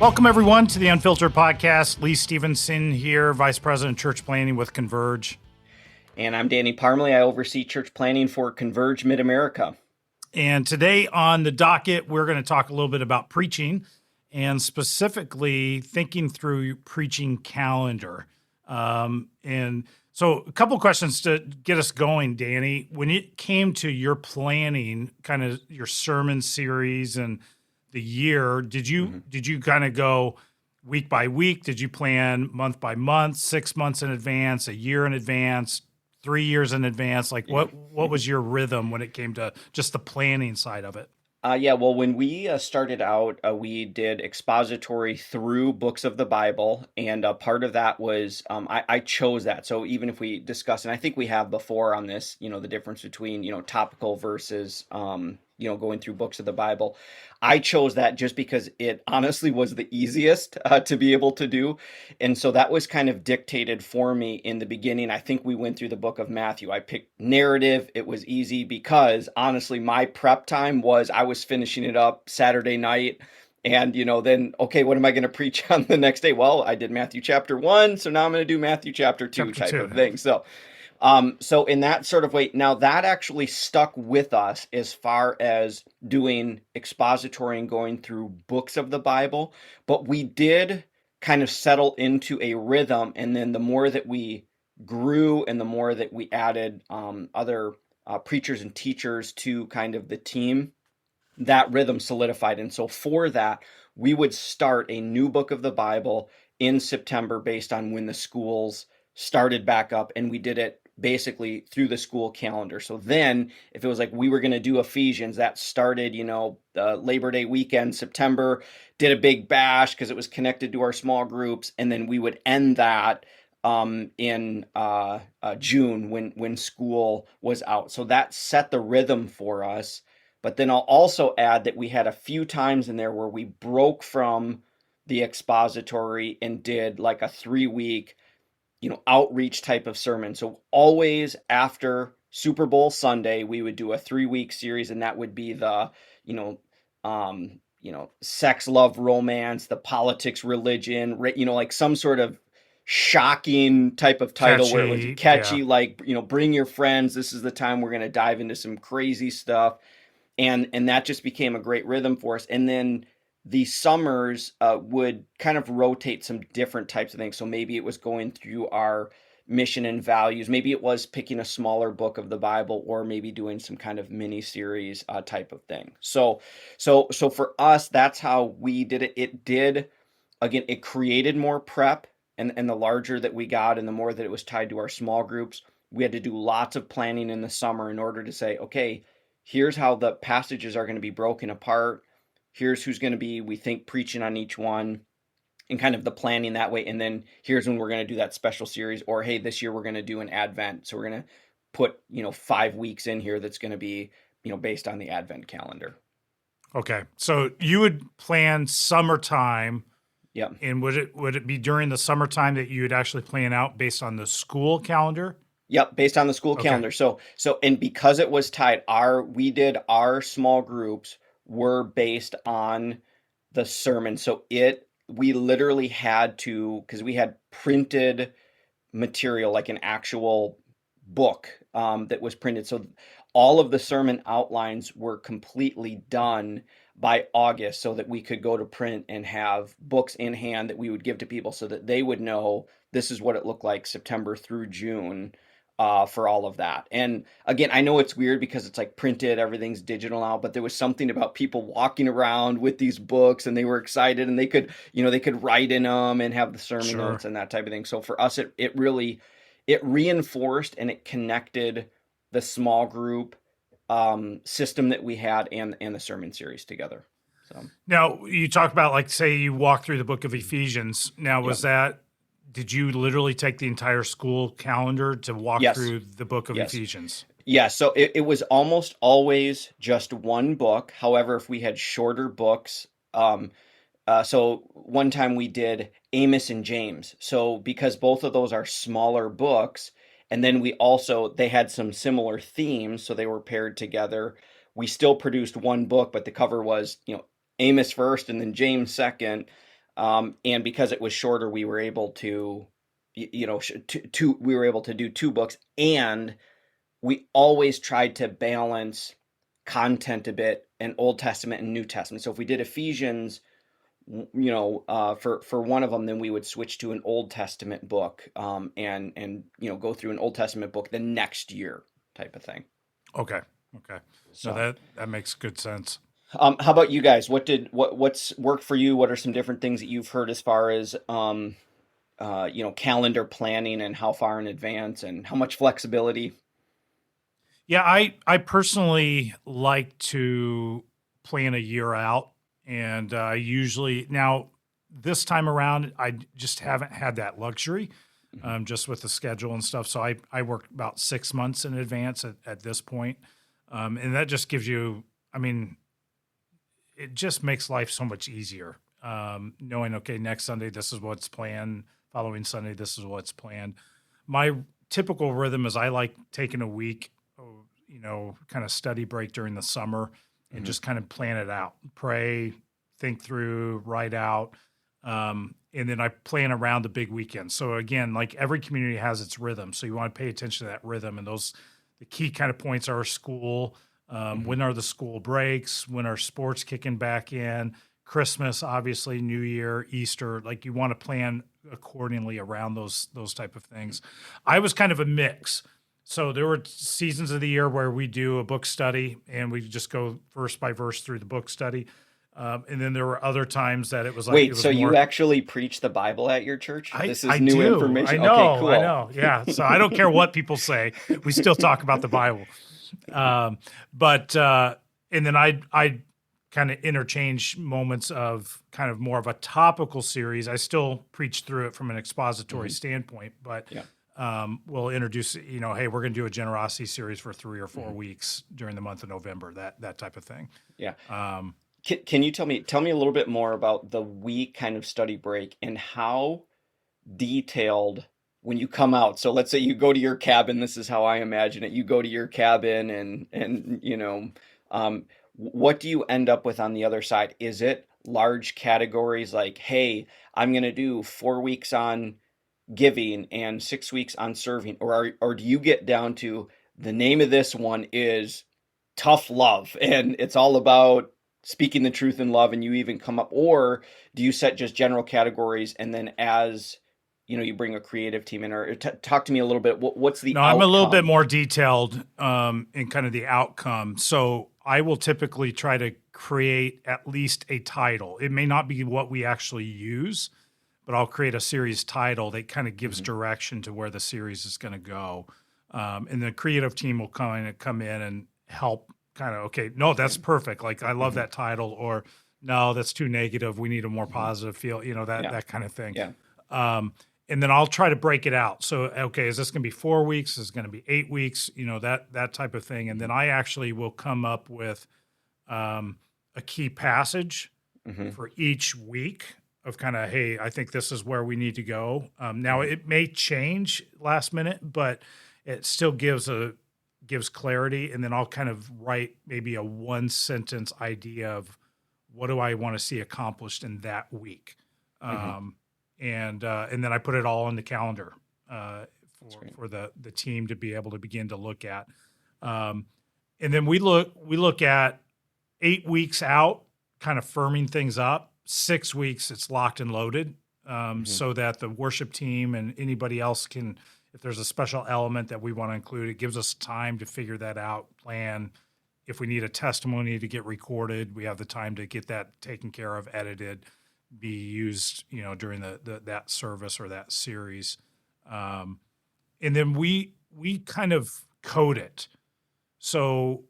Welcome, everyone, to the Unfiltered Podcast. Lee Stephenson here, Vice President of Church Planning with Converge. And I'm Danny Parmelee. I oversee church planning for Converge Mid-America. And today on the docket, we're going to talk a little bit about preaching and specifically thinking through preaching calendar. And so a couple questions to get us going, Danny. When it came to your planning, kind of your sermon series and the year, did you kind of go week by week? Did you plan month by month, 6 months in advance, a year in advance, 3 years in advance? Like what was your rhythm when it came to just the planning side of it? Well, when we started out, we did expository through books of the Bible, and part of that was I chose that. So even if we discuss, and I think we have before on this, the difference between topical versus going through books of the Bible, I chose that just because it honestly was the easiest to be able to do, and so that was kind of dictated for me in the beginning. I think we went through the book of Matthew. I picked narrative. It was easy because honestly, my prep time was I was finishing it up Saturday night. And, then, okay, what am I going to preach on the next day? Well, I did Matthew chapter 1, so now I'm going to do Matthew chapter 2 type of thing. So in that sort of way, now that actually stuck with us as far as doing expository and going through books of the Bible, but we did kind of settle into a rhythm. And then the more that we grew and the more that we added other preachers and teachers to kind of the team, that rhythm solidified. And so for that, we would start a new book of the Bible in September based on when the schools started back up, and we did it basically through the school calendar. So then if it was like we were going to do Ephesians, that started, Labor Day weekend, September, did a big bash because it was connected to our small groups. And then we would end that in June when school was out. So that set the rhythm for us. But then I'll also add that we had a few times in there where we broke from the expository and did like a 3-week outreach type of sermon. So always after Super Bowl Sunday, we would do a 3-week series, and that would be the, sex, love, romance, the politics, religion, like some sort of shocking type of title where it was catchy, yeah. Like, bring your friends. This is the time we're going to dive into some crazy stuff. And that just became a great rhythm for us. And then the summers would kind of rotate some different types of things. So maybe it was going through our mission and values. Maybe it was picking a smaller book of the Bible, or maybe doing some kind of mini series type of thing. So for us, that's how we did it. It created more prep, and the larger that we got and the more that it was tied to our small groups, we had to do lots of planning in the summer in order to say, okay, here's how the passages are going to be broken apart. Here's who's going to be, we think, preaching on each one, and kind of the planning that way. And then here's when we're going to do that special series, or, hey, this year we're going to do an Advent. So we're going to put, 5 weeks in here that's going to be, based on the Advent calendar. Okay. So you would plan summertime. Yeah. And would it be during the summertime that you would actually plan out based on the school calendar? Yep, based on the school calendar. So and because it was tied, our small groups were based on the sermon. So we literally had to, because we had printed material, like an actual book that was printed. So all of the sermon outlines were completely done by August, so that we could go to print and have books in hand that we would give to people so that they would know this is what it looked like September through June. For all of that. And again, I know it's weird because it's like printed, everything's digital now, but there was something about people walking around with these books, and they were excited, and they could write in them and have the sermon notes and that type of thing. So for us, it really reinforced and it connected the small group system that we had and the sermon series together. So now you talked about, like, say you walk through the book of Ephesians. Now, did you literally take the entire school calendar to walk through the book of Ephesians? Yeah, so it was almost always just one book. However, if we had shorter books, so one time we did Amos and James. So because both of those are smaller books, and then they had some similar themes, so they were paired together. We still produced one book, but the cover was, Amos first and then James second. And because it was shorter, we were able to, we were able to do two books, and we always tried to balance content a bit in Old Testament and New Testament. So if we did Ephesians, for one of them, then we would switch to an Old Testament book, and go through an Old Testament book the next year, type of thing. Okay. So, No, that makes good sense. how about you guys? What's worked for you? What are some different things that you've heard as far as calendar planning, and how far in advance, and how much flexibility? Yeah, I personally like to plan a year out, and usually now this time around I just haven't had that luxury, just with the schedule and stuff. So I work about 6 months in advance at this point, and that just gives you, I mean, it just makes life so much easier. Knowing, okay, next Sunday this is what's planned, following Sunday this is what's planned. My typical rhythm is I like taking a week, kind of study break during the summer, and just kind of plan it out, pray, think through, write out. And then I plan around the big weekend. So again, like every community has its rhythm. So you want to pay attention to that rhythm. And the key kind of points are school. When are the school breaks? When are sports kicking back in? Christmas, obviously, New Year, Easter. Like you want to plan accordingly around those type of things. I was kind of a mix. So there were seasons of the year where we do a book study and we just go verse by verse through the book study. And then there were other times that it was like, Wait, so you actually preach the Bible at your church? This is I new do. information. I know, Okay, cool. I know. Yeah. So I don't care what people say. We still talk about the Bible. And then I kind of interchange moments of kind of more of a topical series. I still preach through it from an expository standpoint, but we'll introduce, hey, we're going to do a generosity series for 3 or 4 weeks during the month of November, that type of thing. Yeah. Can you tell me a little bit more about the week kind of study break and how detailed when you come out? So let's say you go to your cabin. This is how I imagine it. You go to your cabin and what do you end up with on the other side? Is it large categories like, hey, I'm going to do 4 weeks on giving and 6 weeks on serving, or do you get down to the name of this one is tough love and it's all about speaking the truth in love, and you even come up, or do you set just general categories and then as you bring a creative team in? Or talk to me a little bit. What's the outcome? I'm a little bit more detailed in kind of the outcome. So I will typically try to create at least a title. It may not be what we actually use, but I'll create a series title that kind of gives direction to where the series is going to go. And the creative team will come in and help kind of, okay, no, that's perfect. Like, I love that title, or no, that's too negative. We need a more positive feel, that kind of thing. Yeah. And then I'll try to break it out. So, okay, is this going to be 4 weeks? Is it going to be 8 weeks? That type of thing. And then I actually will come up with a key passage for each week of kind of, hey, I think this is where we need to go. Now it may change last minute, but it still gives clarity. And then I'll kind of write maybe a 1-sentence idea of what do I want to see accomplished in that week. And then I put it all on the calendar for the team to be able to begin to look at. And then we look at 8 weeks out, kind of firming things up. 6 weeks, it's locked and loaded, so that the worship team and anybody else can, if there's a special element that we want to include, it gives us time to figure that out, plan. If we need a testimony to get recorded, we have the time to get that taken care of, edited, be used, during that service or that series. And then we kind of code it. So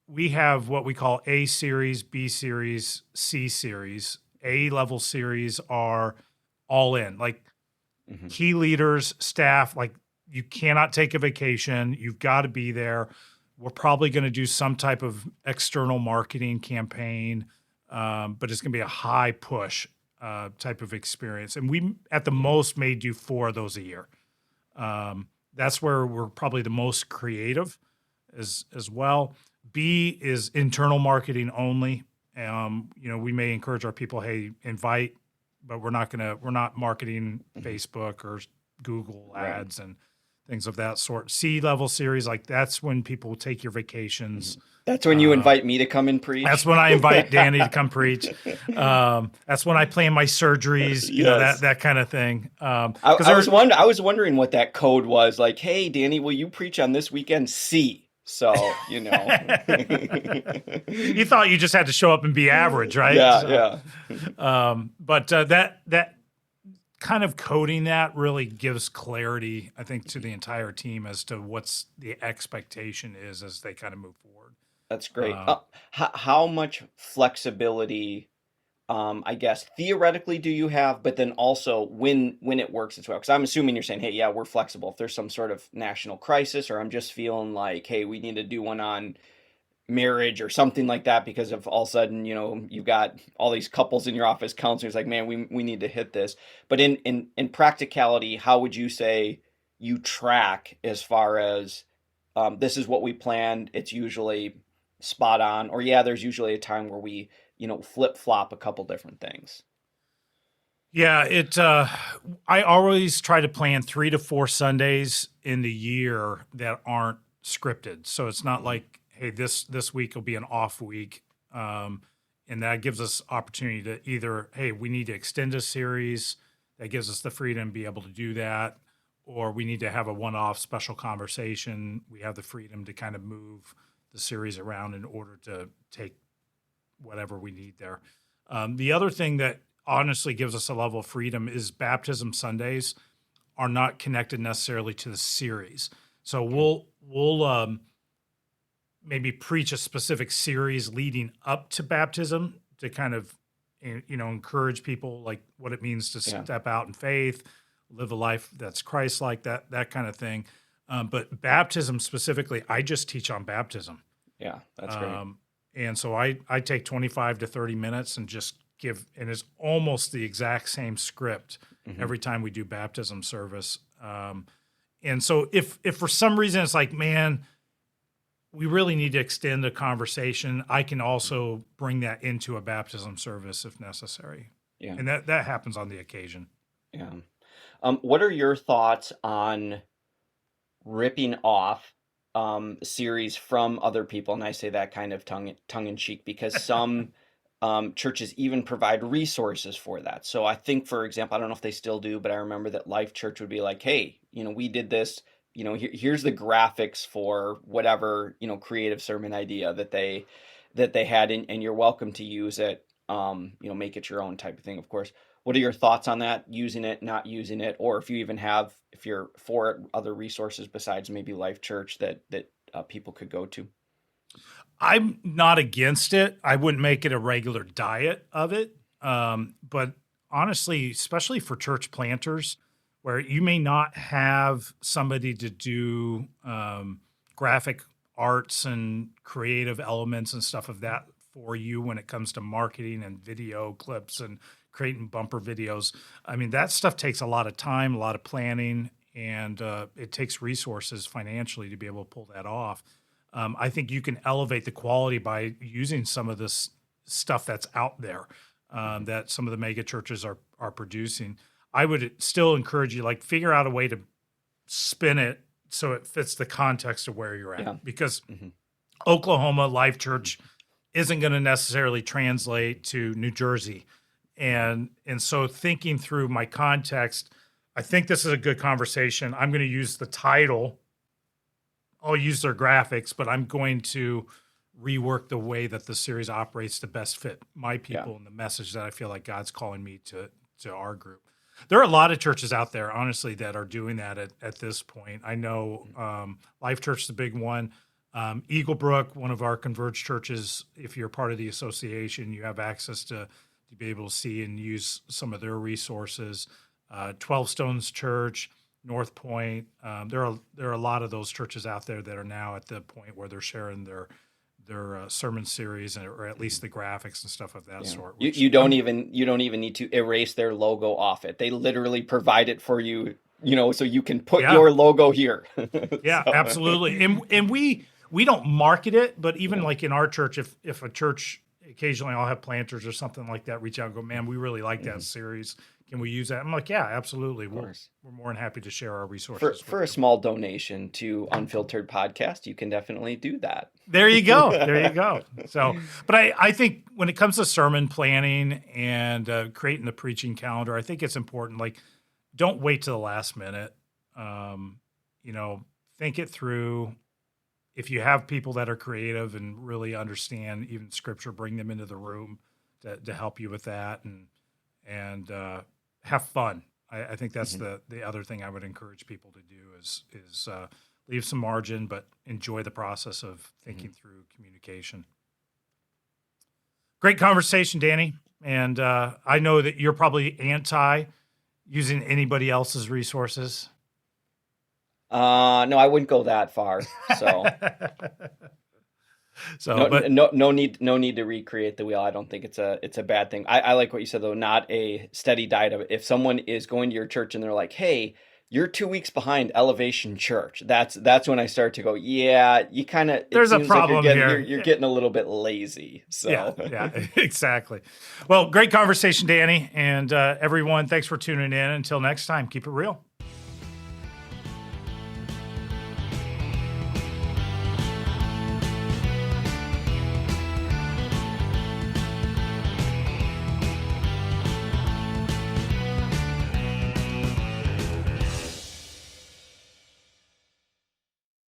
we have what we call A series, B series, C series. A level series are all in, like key leaders, staff, like you cannot take a vacation. You've got to be there. We're probably going to do some type of external marketing campaign, but it's going to be a high push type of experience. And we, at the most, may do 4 of those a year. That's where we're probably the most creative as well. B is internal marketing only. We may encourage our people, hey, invite but we're not marketing Facebook or Google Right. ads and things of that sort. C-level series, like that's when people take your vacations. That's when you invite me to come and preach. That's when I invite Danny to come preach. That's when I plan my surgeries, Yes. that kind of thing. I was wondering what that code was. Like, hey, Danny, will you preach on this weekend? C. So, You thought you just had to show up and be average, right? Yeah. But that kind of coding that really gives clarity, I think, to the entire team as to what's the expectation is as they kind of move forward. That's great. How much flexibility, I guess, theoretically do you have, but then also when it works as well? Because I'm assuming you're saying, hey, yeah, we're flexible. If there's some sort of national crisis, or I'm just feeling like, hey, we need to do one on marriage or something like that because of all of a sudden, you've got all these couples in your office, counselors like, man, we need to hit this. But in practicality, how would you say you track as far as this is what we planned? It's usually spot on, or there's usually a time where we flip flop a couple different things. Yeah, I always try to plan 3 to 4 Sundays in the year that aren't scripted. So it's not like, hey, this week will be an off week. And that gives us opportunity to either, hey, we need to extend a series. That gives us the freedom to be able to do that. Or we need to have a one-off special conversation. We have the freedom to kind of move the series around in order to take whatever we need there. The other thing that honestly gives us a level of freedom is baptism Sundays are not connected necessarily to the series. So we'll maybe preach a specific series leading up to baptism to kind of, encourage people like what it means to step out in faith, live a life that's Christ-like, that kind of thing. But baptism specifically, I just teach on baptism. Yeah, that's great. And so I take 25 to 30 minutes and just give, and it's almost the exact same script every time we do baptism service. And so if for some reason it's like, man, we really need to extend the conversation, I can also bring that into a baptism service if necessary. Yeah. And that happens on the occasion. Yeah. What are your thoughts on ripping off series from other people? And I say that kind of tongue in cheek because some churches even provide resources for that. So I think, for example, I don't know if they still do, but I remember that Life Church would be like, hey, we did this, here's the graphics for whatever, creative sermon idea that they had, and you're welcome to use it, make it your own type of thing, of course. What are your thoughts on that? Using it, not using it, or if you're for other resources besides maybe Life Church that people could go to? I'm not against it. I wouldn't make it a regular diet of it. But honestly, especially for church planters, where you may not have somebody to do graphic arts and creative elements and stuff of that for you when it comes to marketing and video clips and creating bumper videos. I mean, that stuff takes a lot of time, a lot of planning, and it takes resources financially to be able to pull that off. I think you can elevate the quality by using some of this stuff that's out there that some of the mega churches are producing. I would still encourage you, figure out a way to spin it so it fits the context of where you're at. Because Oklahoma Life Church isn't going to necessarily translate to New Jersey. And so thinking through my context, I think this is a good conversation. I'm going to use the title. I'll use their graphics, but I'm going to rework the way that the series operates to best fit my people and the message that I feel like God's calling me to our group. There are a lot of churches out there, honestly, that are doing that at this point. I know Life Church is a big one. Eaglebrook, one of our Converge churches, if you're part of the association, you have access to be able to see and use some of their resources. 12 Stones Church, North Point. There are a lot of those churches out there that are now at the point where they're sharing their sermon series or at least the graphics and stuff of that sort. You don't even need to erase their logo off it. They literally provide it for you, so you can put your logo here. Yeah, absolutely. And we don't market it, but even like in our church, if a church occasionally I'll have planters or something like that reach out and go, man, we really like that series. Can we use that? I'm like, yeah, absolutely. We're more than happy to share our resources. For a small donation to Unfiltered Podcast, you can definitely do that. There you go. There you go. So, but I think when it comes to sermon planning and creating the preaching calendar, I think it's important. Like, don't wait to the last minute. Think it through. If you have people that are creative and really understand even scripture, bring them into the room to help you with that and have fun. I think that's the other thing I would encourage people to do is leave some margin, but enjoy the process of thinking through communication. Great conversation, Danny. And I know that you're probably anti using anybody else's resources. No, I wouldn't go that far. So, no need to recreate the wheel. I don't think it's a bad thing. I like what you said though. Not a steady diet of it. If someone is going to your church and they're like, "Hey, you're 2 weeks behind Elevation Church," that's when I start to go, "Yeah, you kind of." There's a problem here. You're getting a little bit lazy. So yeah, exactly. Well, great conversation, Danny, and everyone. Thanks for tuning in. Until next time, keep it real.